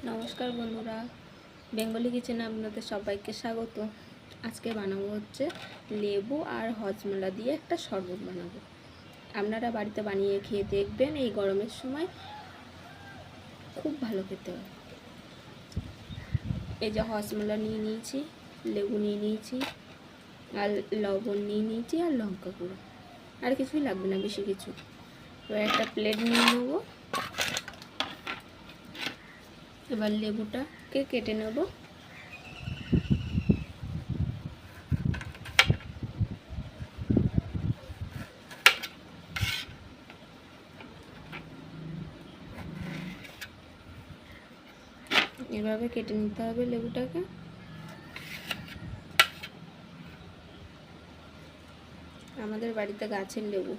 নমস্কার বন্ধুরা, বেঙ্গলি কিচেনে আপনাদের সবাইকে স্বাগত। আজকে বানাবো হচ্ছে লেবু আর হজমলা দিয়ে একটা শরবত বানাবো। আপনারা বাড়িতে বানিয়ে খেয়ে দেখবেন, এই গরমের সময় খুব ভালো খেতে হয়। এই যে হজমলা নিয়ে নিয়েছি, লেবু নিয়ে নিয়েছি, আর লবণ নিয়ে নিয়েছি, আর লঙ্কা গুঁড়ো। আর কিছুই লাগবে না, বেশি কিছু। এবার একটা প্লেট নিয়ে নেবো। এবার লেবুটাকে কেটে নেব। এভাবে কেটে নিতে হবে লেবুটাকে। আমাদের বাড়িতে গাছের লেবু।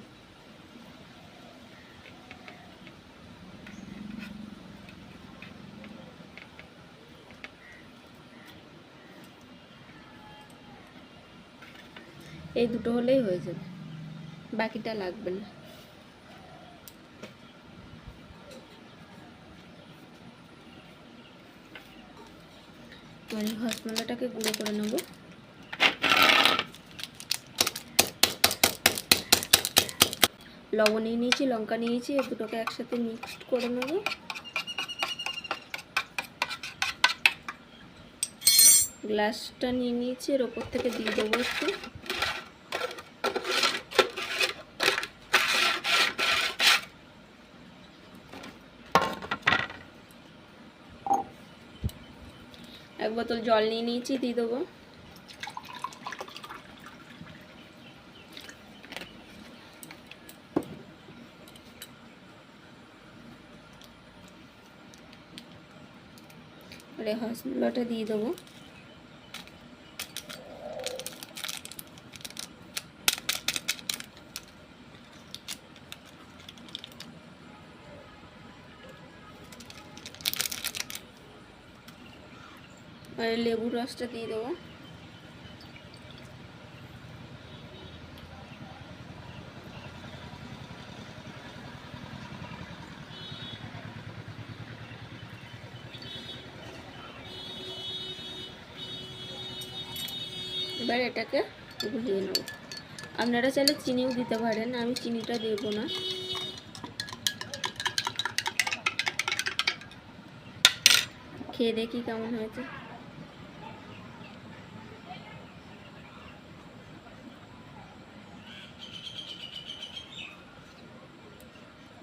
এই দুটো হলেই হয়ে যাবে, বাকিটা লাগবে না। হজমলাটাকে গুঁড়ো করে নেব। লবণ নিয়ে নিয়েছি, লঙ্কা নিয়েছি, এই দুটোকে একসাথে মিক্সড করে নেব। গ্লাসটা নিয়ে নিয়েছি, এর ওপর থেকে দিয়ে দেবো একটু। এক বোতল জল নিয়ে নিয়েছি, দিয়ে দেবো। হজমলাটা দিয়ে দেবো। আর লেবুর রসটা দিয়ে দেবো। এবার এটাকে গুলিয়ে নেব। আপনারা চাইলে চিনিও দিতে পারেন, আমি চিনিটা দেবো না। খেয়ে দেখি কেমন হয়েছে।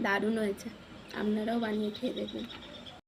দারুণ হয়েছে, আপনারাও বানিয়ে খেয়ে দেখবেন।